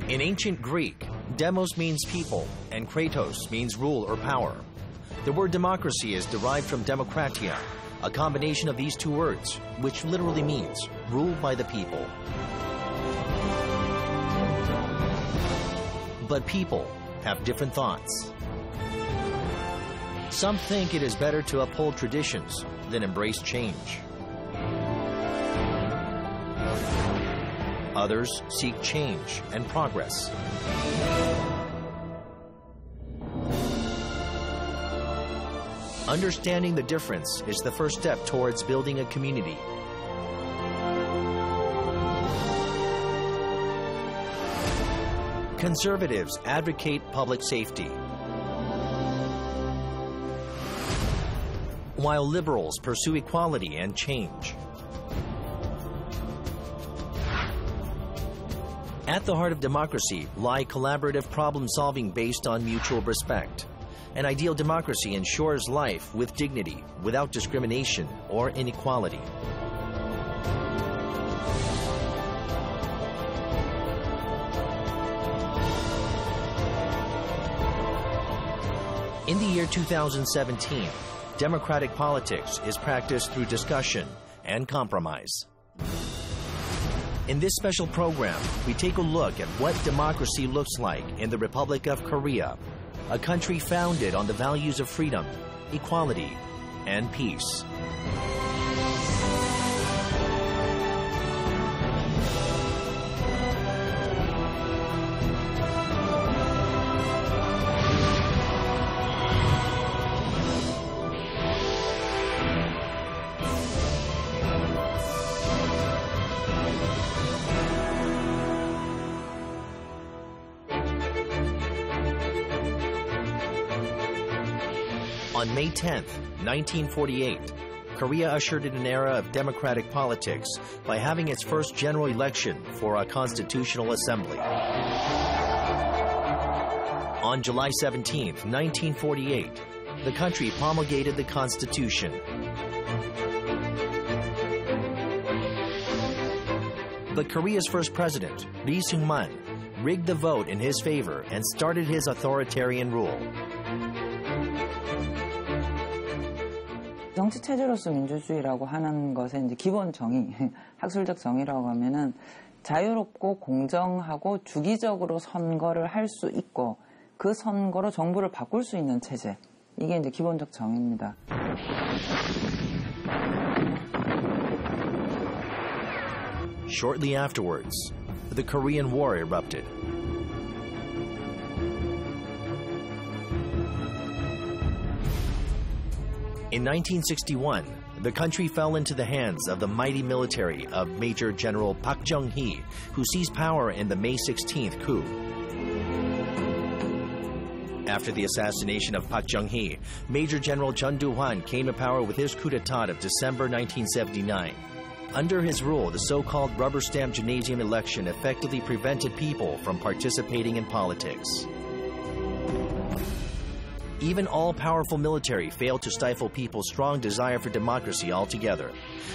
In ancient Greek, demos means people, and kratos means rule or power. The word democracy is derived from demokratia, a combination of these two words, which literally means ruled by the people. But people have different thoughts. Some think it is better to uphold traditions than embrace change. Others seek change and progress. Understanding the difference is the first step towards building a community. Conservatives advocate public safety, while liberals pursue equality and change. At the heart of democracy lie collaborative problem-solving based on mutual respect. An ideal democracy ensures life with dignity, without discrimination or inequality. In the year 2017, democratic politics is practiced through discussion and compromise. In this special program, we take a look at what democracy looks like in the Republic of Korea, a country founded on the values of freedom, equality, and peace. On May 10, 1948, Korea ushered in an era of democratic politics by having its first general election for a constitutional assembly. On July 17, 1948, the country promulgated the Constitution. But Korea's first president, Lee Seung-man, rigged the vote in his favor and started his authoritarian rule. 정치 체제로서 민주주의라고 하는 것의 이제 기본 정의, 학술적 정의라고 하면은 자유롭고 공정하고 주기적으로 선거를 할 수 있고 그 선거로 정부를 바꿀 수 있는 체제. 이게 이제 기본적 정의입니다. Shortly afterwards, the Korean War erupted. In 1961, the country fell into the hands of the mighty military of Major General Park Chung-hee, who seized power in the May 16th coup. After the assassination of Park Chung-hee, Major General Chun Doo-hwan came to power with his coup d'etat of December 1979. Under his rule, the so-called rubber stamp gymnasium election effectively prevented people from participating in politics. Even all-powerful military failed to stifle people's strong desire for democracy altogether.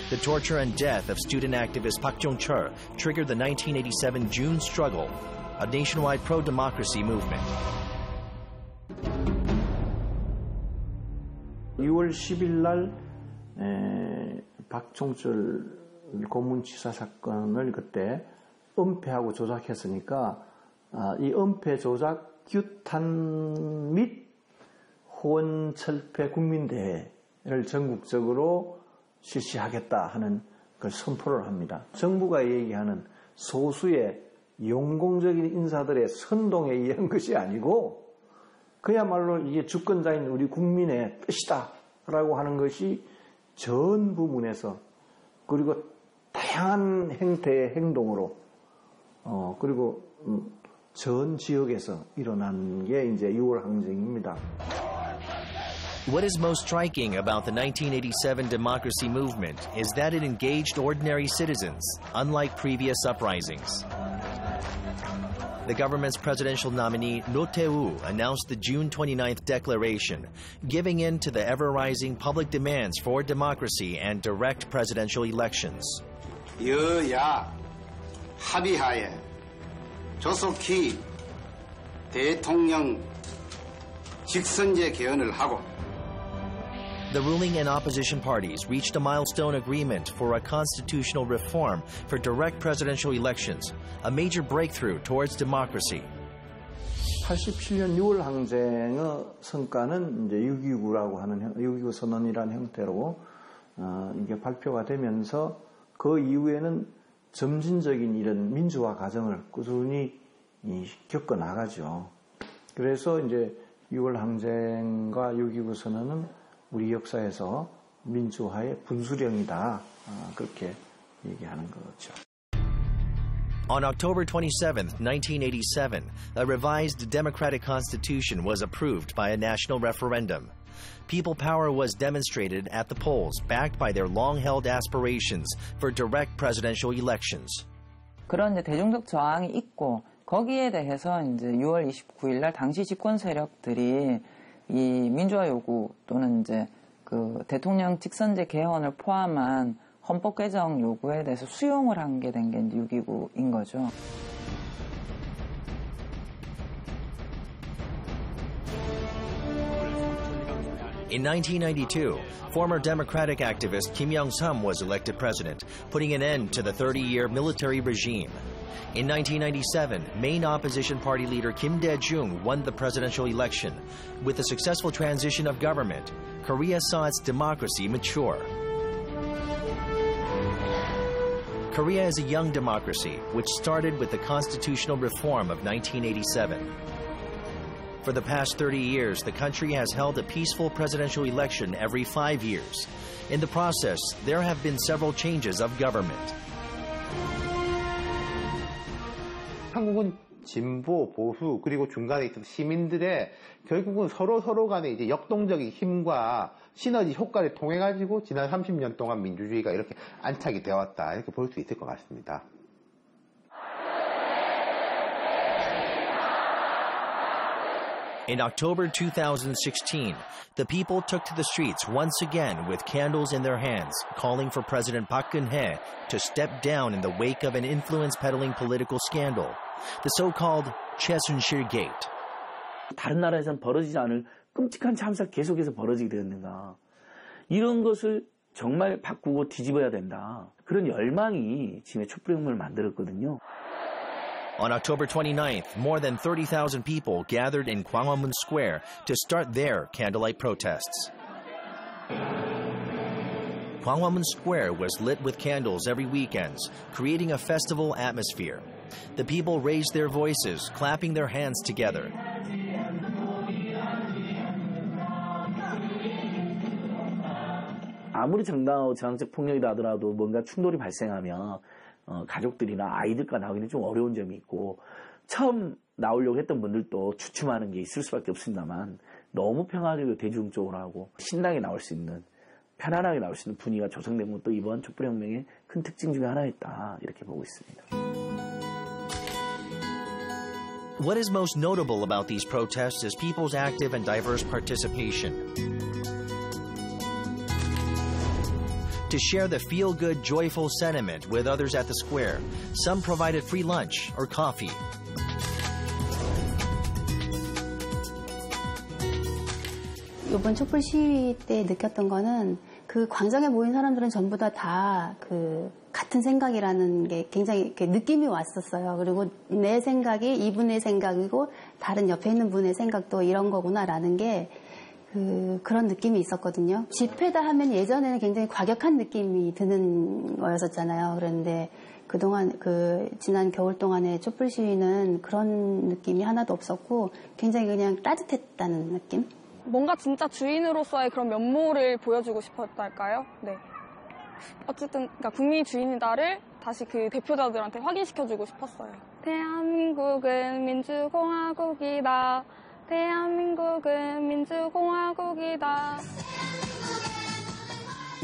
The torture and death of student activist Park Jong-chul triggered the 1987 June struggle, a nationwide pro-democracy movement. 6월 10일 날 박종철 고문치사 사건을 그때 은폐하고 조작했으니까 이 은폐 조작 규탄 및 호언철폐 국민대회를 전국적으로 실시하겠다 하는 그 선포를 합니다. 정부가 얘기하는 소수의 용공적인 인사들의 선동에 의한 것이 아니고 그야말로 이게 주권자인 우리 국민의 뜻이다 라고 하는 것이 전 부문에서 그리고 다양한 형태의 행동으로 그리고 전 지역에서 일어난 게 이제 6월 항쟁입니다. What is most striking about the 1987 democracy movement is that it engaged ordinary citizens, unlike previous uprisings. The government's presidential nominee, Roh Tae-woo, announced the June 29th declaration, giving in to the ever-rising public demands for democracy and direct presidential elections. 여야 합의하에 조속히 대통령 직선제 개헌을 하고 The ruling and opposition parties reached a milestone agreement for a constitutional reform for direct presidential elections, a major breakthrough towards democracy. 87년 6월 항쟁의 성과는 이제 6.29 선언이라는 형태로 이게 발표가 되면서 그 이후에는 점진적인 이런 민주화 과정을 꾸준히 겪어 나가죠. 그래서 이제 6월 항쟁과 6.29 선언은 우리 역사에서 민주화의 분수령이다. 그렇게 얘기하는 거죠. On October 27, 1987, a revised democratic constitution was approved by a national referendum. People power was demonstrated at the polls, backed by their long-held aspirations for direct presidential elections. 그런 이제 대중적 저항이 있고 거기에 대해서 이제 6월 29일 날 당시 집권 세력들이 이 민주화 요구 또는 이제 그 대통령 직선제 개헌을 포함한 헌법 개정 요구에 대해서 수용을 한 게 된 게 6.29인 거죠. In 1992, former Democratic activist Kim Young-sam was elected president, putting an end to the 30-year military regime. In 1997, main opposition party leader Kim Dae-jung won the presidential election. With the successful transition of government, Korea saw its democracy mature. Korea is a young democracy, which started with the constitutional reform of 1987. For the past 30 years, the country has held a peaceful presidential election every 5 years. In the process, there have been several changes of government. 한국은 진보, 보수, 그리고 중간에 있던 시민들의 결국은 서로 간에 이제 역동적인 힘과 시너지 효과를 통해 가지고 지난 30년 동안 민주주의가 이렇게 안착이 되었다. 이렇게 볼 수 있을 것 같습니다. In October 2016, the people took to the streets once again with candles in their hands, calling for President Park Geun-hye to step down in the wake of an influence-peddling political scandal, the so-called 최순실 Gate. 다른 나라에서는 벌어지지 않을 끔찍한 참사가 계속해서 벌어지게 되었는가. 이런 것을 정말 바꾸고 뒤집어야 된다. 그런 열망이 지금의 촛불혁명을 만들었거든요. On October 29th, more than 30,000 people gathered in Gwanghwamun Square to start their candlelight protests. Gwanghwamun Square was lit with candles every weekend, creating a festival atmosphere. The people raised their voices, clapping their hands together. 아무리 정당하고 저항적 폭력이다 하더라도 뭔가 충돌이 발생하면 가족들이나 아이들과 나오기는 좀 어려운 점이 있고 처음 나오려고 했던 분들도 주춤하는 게 있을 수밖에 없습니다만 너무 평화적이고 대중적으로 하고 신나게 나올 수 있는 편안하게 나올 수 있는 분위기가 조성된 것도 이번 촛불혁명의 큰 특징 중에 하나였다 이렇게 보고 있습니다. What is most notable about these protests is people's active and diverse participation. To share the feel-good, joyful sentiment with others at the square, some provided free lunch or coffee. 이번 촛불 시위 때 느꼈던 거는 그 광장에 모인 사람들은 전부 다 그 같은 생각이라는 게 굉장히 이렇게 느낌이 왔었어요. 그리고 내 생각이 이분의 생각이고 다른 옆에 있는 분의 생각도 이런 거구나라는 게 그런 느낌이 있었거든요. 집회다 하면 예전에는 굉장히 과격한 느낌이 드는 거였었잖아요. 그런데 그동안 지난 겨울 동안의 촛불 시위는 그런 느낌이 하나도 없었고 굉장히 그냥 따뜻했다는 느낌? 뭔가 진짜 주인으로서의 그런 면모를 보여주고 싶었달까요? 네. 어쨌든 그러니까 국민이 주인이다를 다시 그 대표자들한테 확인시켜주고 싶었어요. 대한민국은 민주공화국이다. 대한민국은 민주공화국이다.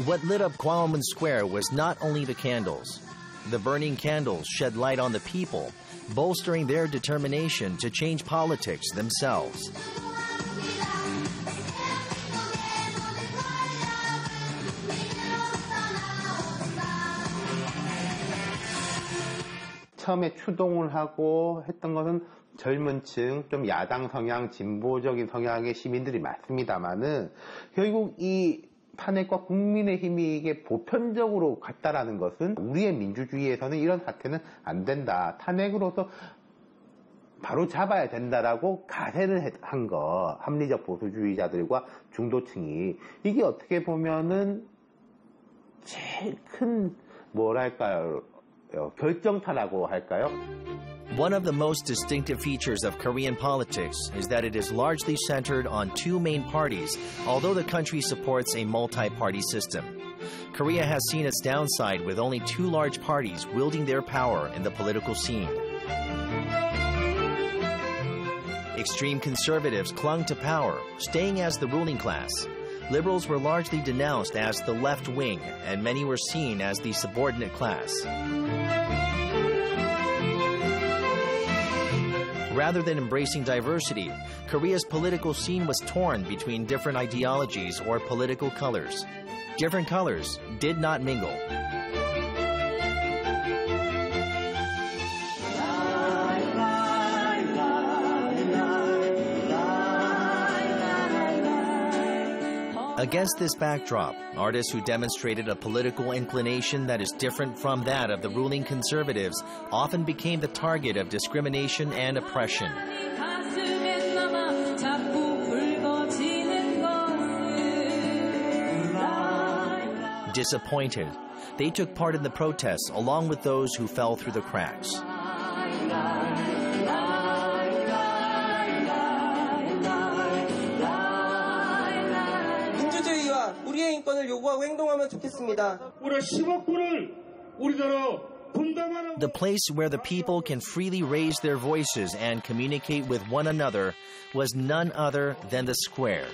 What lit up Gwanghwamun Square was not only the candles. The burning candles shed light on the people, bolstering their determination to change politics themselves. 처음에 추동을 하고 했던 것은 젊은 층, 좀 야당 성향, 진보적인 성향의 시민들이 많습니다만은 결국 이 탄핵과 국민의힘이 이게 보편적으로 갔다라는 것은 우리의 민주주의에서는 이런 사태는 안 된다. 탄핵으로서 바로 잡아야 된다라고 가세를 한 거, 합리적 보수주의자들과 중도층이 이게 어떻게 보면은 제일 큰 뭐랄까요, 결정타라고 할까요? One of the most distinctive features of Korean politics is that it is largely centered on two main parties, although the country supports a multi-party system. Korea has seen its downside with only two large parties wielding their power in the political scene. Extreme conservatives clung to power, staying as the ruling class. Liberals were largely denounced as the left wing, and many were seen as the subordinate class. Rather than embracing diversity, Korea's political scene was torn between different ideologies or political colors. Different colors did not mingle. Against this backdrop, artists who demonstrated a political inclination that is different from that of the ruling conservatives often became the target of discrimination and oppression. Disappointed, they took part in the protests along with those who fell through the cracks. 우리의 인권을 요구하고 행동하면 좋겠습니다. The place where the people can freely raise their voices and communicate with one another was none other than the square.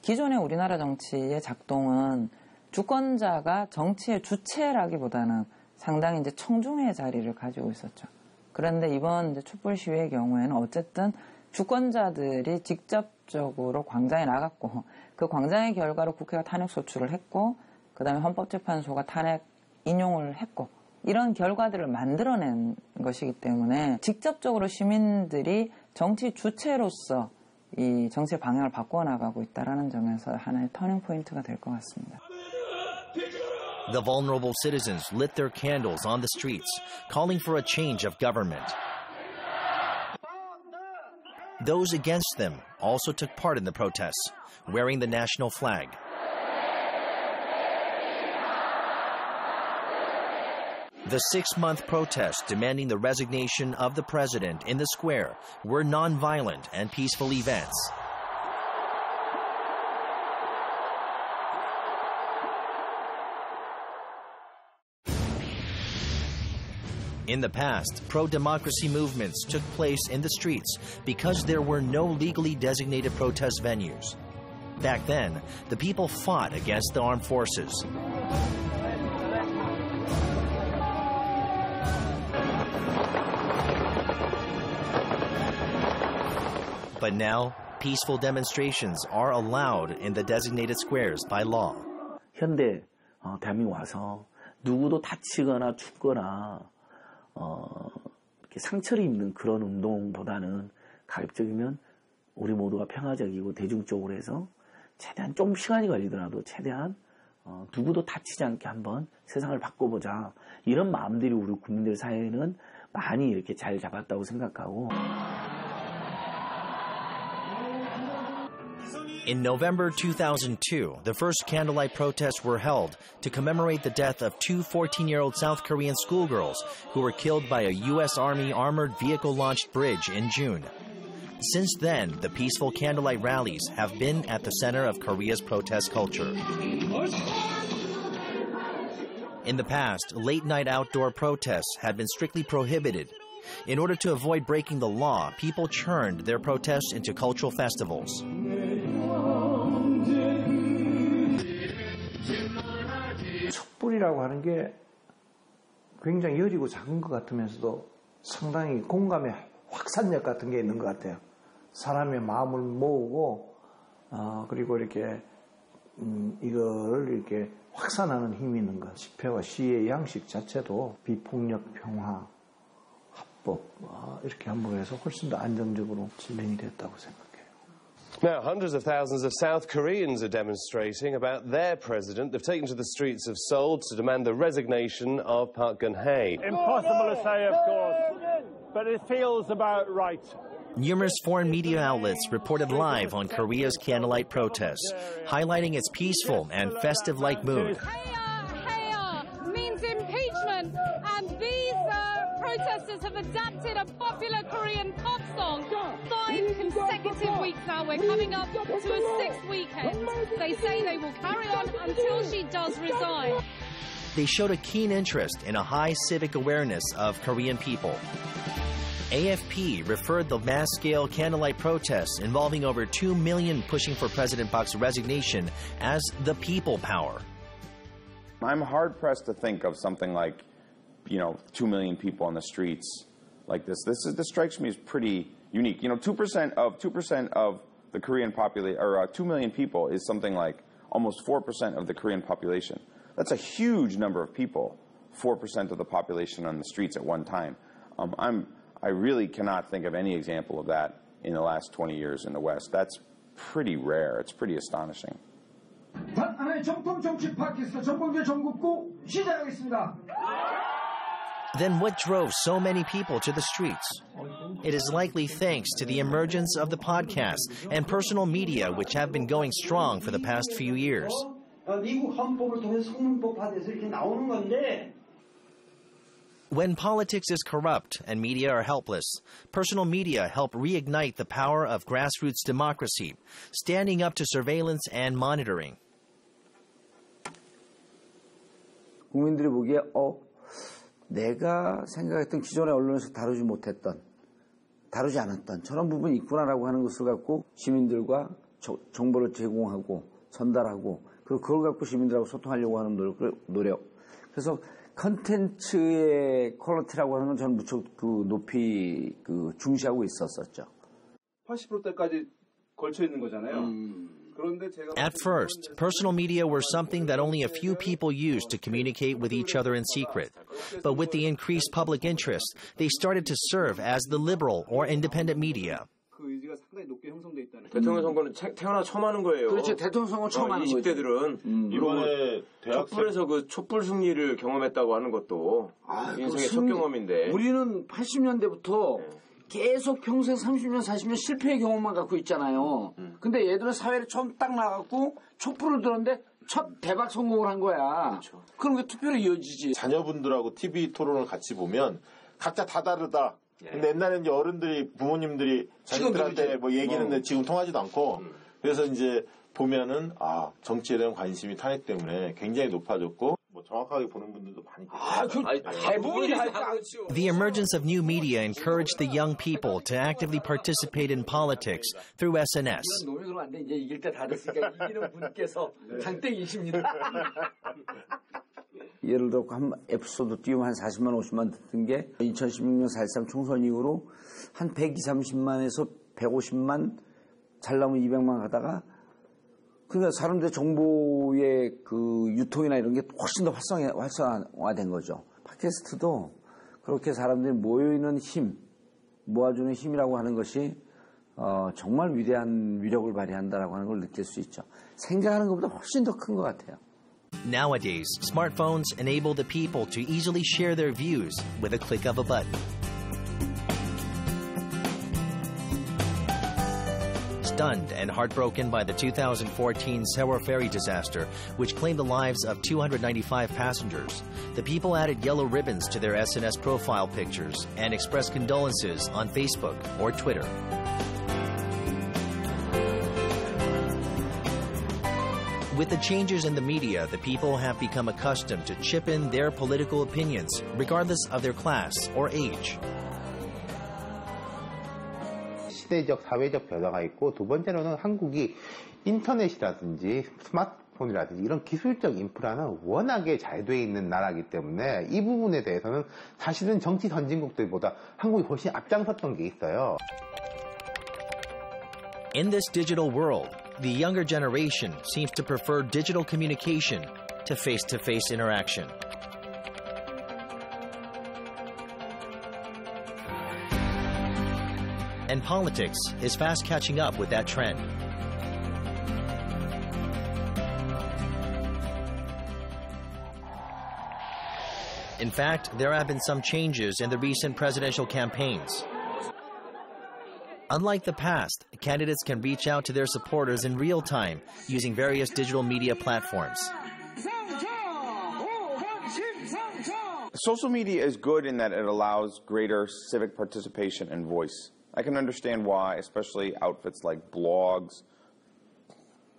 기존의 우리나라 정치의 작동은 주권자가 정치의 주체라기보다는 상당히 이제 청중의 자리를 가지고 있었죠. 그런데 이번 이제 촛불 시위의 경우에는 어쨌든 주권자들이 직접적으로 광장에 나갔고 그 광장의 결과로 국회가 탄핵 소추를 했고 그 다음에 헌법재판소가 탄핵 인용을 했고 이런 결과들을 만들어낸 것이기 때문에 직접적으로 시민들이 정치 주체로서 이 정치의 방향을 바꾸어 나가고 있다는 점에서 하나의 터닝 포인트가 될 것 같습니다. The vulnerable citizens lit their candles on the streets, calling for a change of government. Those against them also took part in the protests, wearing the national flag. The 6-month protests demanding the resignation of the president in the square were nonviolent and peaceful events. In the past, pro-democracy movements took place in the streets because there were no legally designated protest venues. Back then, the people fought against the armed forces. But now, peaceful demonstrations are allowed in the designated squares by law. 현대 대한민국 와서 누구도 다치거나 죽거나 이렇게 상처를 입는 그런 운동보다는 가급적이면 우리 모두가 평화적이고 대중적으로 해서 최대한 좀 시간이 걸리더라도 최대한 누구도 다치지 않게 한번 세상을 바꿔보자 이런 마음들이 우리 국민들 사이에는 많이 이렇게 잘 잡았다고 생각하고. In November 2002, the first candlelight protests were held to commemorate the death of two 14-year-old South Korean schoolgirls who were killed by a U.S. Army armored vehicle-launched bridge in June. Since then, the peaceful candlelight rallies have been at the center of Korea's protest culture. In the past, late-night outdoor protests had been strictly prohibited. In order to avoid breaking the law, people turned their protests into cultural festivals. 촛불이라고 하는 게 굉장히 여리고 작은 것 같으면서도 상당히 공감의 확산력 같은 게 있는 것 같아요. 사람의 마음을 모으고 그리고 이렇게 이거를 이렇게 확산하는 힘이 있는 것. 집회와 시위의 양식 자체도 비폭력 평화, 합법 이렇게 한국에서 훨씬 더 안정적으로 진행이 됐다고 생각해요. Now, hundreds of thousands of South Koreans are demonstrating about their president. They've taken to the streets of Seoul to demand the resignation of Park Geun-hye. Impossible to say, of course, but it feels about right. Numerous foreign media outlets reported live on Korea's candlelight protests, highlighting its peaceful and festive-like mood. Heya means impeachment, and these protesters have adapted a popular Korean pop song. 5 consecutive weeks now. We're coming up to a 6th weekend. They say they will carry on until she does resign. They showed a keen interest in a high civic awareness of Korean people. AFP referred the mass-scale candlelight protests involving over 2 million pushing for President Park's resignation as the people power. I'm hard-pressed to think of something like, 2 million people on the streets like this. This strikes me as pretty unique. 2% of the Korean population, or 2 million people, is something like almost 4% of the Korean population. That's a huge number of people, 4% of the population on the streets at one time. I really cannot think of any example of that in the last 20 years in the West. That's pretty rare. It's pretty astonishing. Then what drove so many people to the streets? It is likely thanks to the emergence of the podcast and personal media, which have been going strong for the past few years. When politics is corrupt and media are helpless, personal media help reignite the power of grassroots democracy, standing up to surveillance and monitoring. 국민들이 보기에 내가 생각했던 기존의 언론에서 다루지 않았던 저런 부분이 있구나라고 하는 것을 갖고 시민들과 정보를 제공하고 전달하고 그리고 그걸 갖고 시민들하고 소통하려고 하는 노력. 그래서 컨텐츠의 퀄리티라고 하는 건 저는 무척 높이 중시하고 있었었죠. 80%대까지 걸쳐 있는 거잖아요. At first, personal media were something that only a few people used to communicate with each other in secret. But with the increased public interest, they started to serve as the liberal or independent media. 대통령 선거는 태어나 처음 하는 거예요. 그렇죠. 대통령 선거 처음 하는 거죠. 20대들은 이번에 촛불에서 그 촛불 승리를 경험했다고 하는 것도 인생의 첫 경험인데. 우리는 80년대부터 계속 평생 30년, 40년 실패의 경험만 갖고 있잖아요. 근데 얘들은 사회를 처음 딱 나갔고 촛불을 들었는데 첫 대박 성공을 한 거야. 그렇죠. 그럼 그 투표로 이어지지. 자녀분들하고 TV 토론을 같이 보면 각자 다 다르다. 근데 옛날에는 이제 어른들이, 부모님들이 자식들한테 뭐 얘기했는데 지금 통하지도 않고 그래서 이제 보면은 정치에 대한 관심이 탄핵 때문에 굉장히 높아졌고 뭐 정확하게 보는 분들도 많이 계세요. The emergence of new media encouraged the young people to actively participate in politics through SNS. 노력을 안 돼. 이제 이길 때 다 됐으니까 이기는 분께서 강땡이십니다. 예를 들어 한 에피소드 띄우면 한 40만, 50만 듣는 게 2016년 4.13 총선 이후로 한 120~130만에서 150만, 잘 나오면 200만 가다가 그러니까 사람들의 정보의 그 유통이나 이런 게 훨씬 더 활성화된 거죠. 팟캐스트도 그렇게 사람들이 모여있는 힘, 모아주는 힘이라고 하는 것이 정말 위대한 위력을 발휘한다라고 하는 걸 느낄 수 있죠. 생각하는 것보다 훨씬 더 큰 것 같아요. Nowadays, smartphones enable the people to easily share their views with a click of a button. Stunned and heartbroken by the 2014 Sewol ferry disaster, which claimed the lives of 295 passengers, the people added yellow ribbons to their SNS profile pictures and expressed condolences on Facebook or Twitter. With the changes in the media, the people have become accustomed to chip in their political opinions, regardless of their class or age. 시대적, 사회적 변화가 있고 두 번째로는 한국이 인터넷이라든지 스마트폰이라든지 이런 기술적 인프라는 워낙에 잘 돼 있는 나라이기 때문에 이 부분에 대해서는 사실은 정치 선진국들보다 한국이 훨씬 앞장섰던 게 있어요. In this digital world, the younger generation seems to prefer digital communication to face-to-face interaction. And politics is fast catching up with that trend. In fact, there have been some changes in the recent presidential campaigns. Unlike the past, candidates can reach out to their supporters in real time using various digital media platforms. Social media is good in that it allows greater civic participation and voice. I can understand why, especially outfits like blogs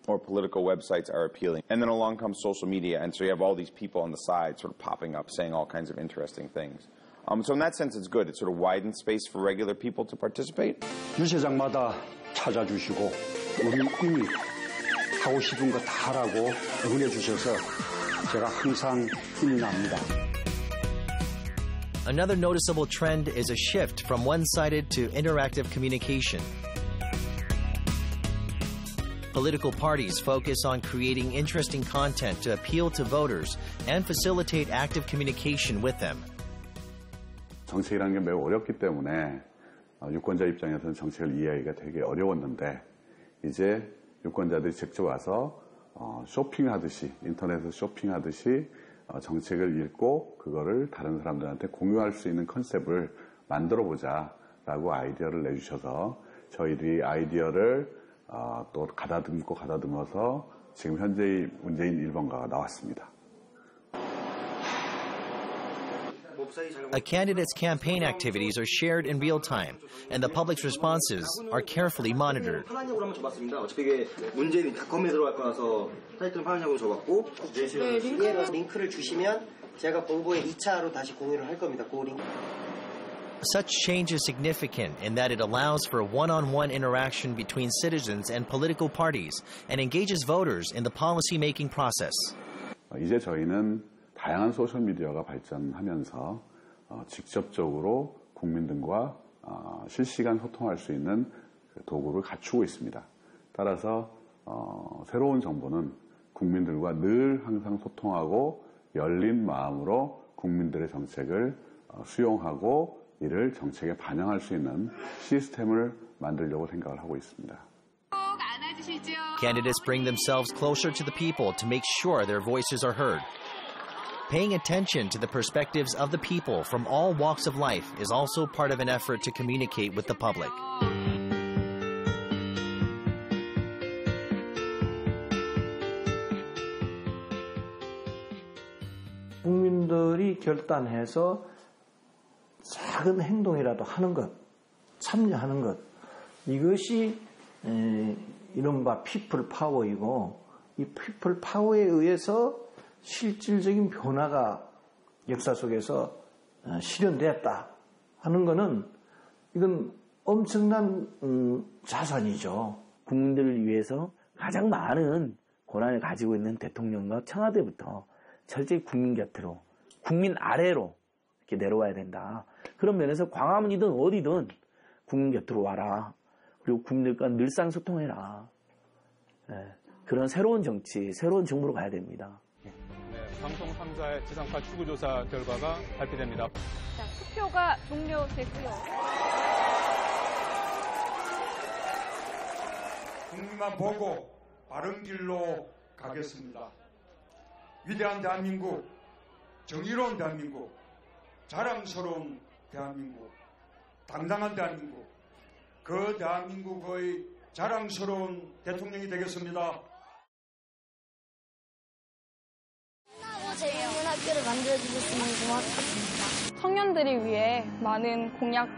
or political websites are appealing. And then along comes social media, and so you have all these people on the side sort of popping up, saying all kinds of interesting things. So in that sense, it's good. It sort of widens space for regular people to participate. 유세장마다 찾아주시고 우리 이미 하고 싶은 거 다 하라고 응원해 주셔서 제가 항상 힘이 납니다. Another noticeable trend is a shift from one-sided to interactive communication. Political parties focus on creating interesting content to appeal to voters and facilitate active communication with them. 정책이라는 게 매우 어렵기 때문에 유권자 입장에서는 정책을 이해하기가 되게 어려웠는데 이제 유권자들이 직접 와서 쇼핑하듯이 인터넷에서 쇼핑하듯이 정책을 읽고 그거를 다른 사람들한테 공유할 수 있는 컨셉을 만들어보자라고 아이디어를 내주셔서 저희들이 아이디어를 또 가다듬어서 지금 현재의 문재인 1번가가 나왔습니다. A candidate's campaign activities are shared in real time, and the public's responses are carefully monitored. 파란색으로 한번 줘봤습니다. 어차피 이게 문재인 닷컴에 들어갈 거라서 타이틀은 파란색으로 줘봤고 링크를 주시면 제가 공보에 2차로 다시 공유를 할 겁니다. 그 링크. Such change is significant in that it allows for one-on-one interaction between citizens and political parties and engages voters in the policy-making process. 이제 저희는 다양한 소셜미디어가 발전하면서 직접적으로 국민들과 실시간 소통할 수 있는 도구를 갖추고 있습니다. 따라서 새로운 정부는 국민들과 늘 항상 소통하고 열린 마음으로 국민들의 정책을 수용하고 이를 정책에 반영할 수 있는 시스템을 만들려고 생각을 하고 있습니다. Candidates bring themselves closer to the people to make sure their voices are heard. Paying attention to the perspectives of the people from all walks of life is also part of an effort to communicate with the public. 국민들이 결단해서 작은 행동이라도 하는 것, 참여하는 것, 이것이 이른바 피플 파워이고 이 피플 파워에 의해서 실질적인 변화가 역사 속에서 실현되었다 하는 것은 이건 엄청난 자산이죠. 국민들을 위해서 가장 많은 권한을 가지고 있는 대통령과 청와대부터 철저히 국민 곁으로, 국민 아래로 이렇게 내려와야 된다. 그런 면에서 광화문이든 어디든 국민 곁으로 와라. 그리고 국민들과 늘상 소통해라. 그런 새로운 정치, 새로운 정부로 가야 됩니다. 방송 3사의 지상파 추구조사 결과가 발표됩니다. 자, 투표가 종료됐고요. 국민만 보고 바른 길로 가겠습니다. 위대한 대한민국, 정의로운 대한민국, 자랑스러운 대한민국, 당당한 대한민국, 그 대한민국의 자랑스러운 대통령이 되겠습니다. 재미있는 학교를 만들어주셨으면 고맙습니다. 청년들을 위해 많은 공약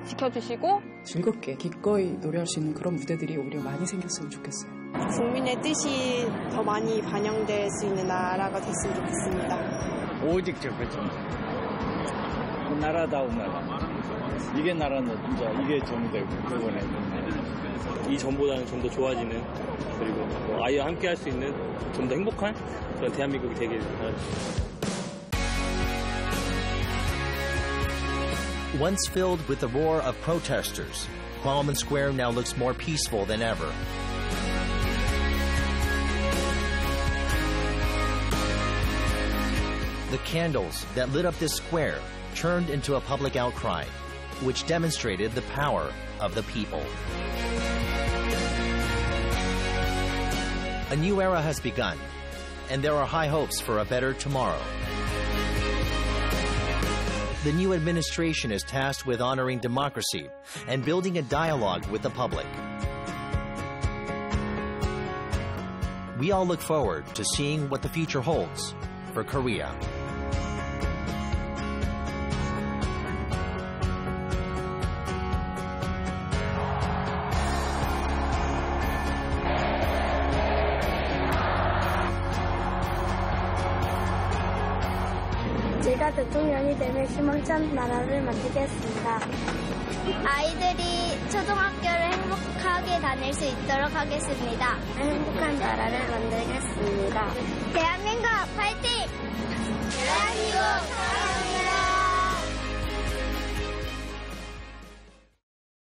지켜주시고 즐겁게 기꺼이 노래할 수 있는 그런 무대들이 오히려 많이 생겼으면 좋겠어요. 국민의 뜻이 더 많이 반영될 수 있는 나라가 됐으면 좋겠습니다. 오직 저거죠. 나라다운 나라. 이게 나라는 진짜 이게 정부되고 이번에 이 전보다는 좀 더 좋아지는 그리고 아이와 함께 할 수 있는 좀 더 행복한 그런 대한민국이 되길 바랍니다. Once filled with the roar of protesters, Gwanghwamun Square now looks more peaceful than ever. The candles that lit up this square turned into a public outcry. which demonstrated the power of the people. A new era has begun, and there are high hopes for a better tomorrow. The new administration is tasked with honoring democracy and building a dialogue with the public. We all look forward to seeing what the future holds for Korea. 제가 대통령이 되면 희망찬 나라를 만들겠습니다. 아이들이 초등학교를 행복하게 다닐 수 있도록 하겠습니다. 행복한 나라를 만들겠습니다. 대한민국 파이팅! 대한민국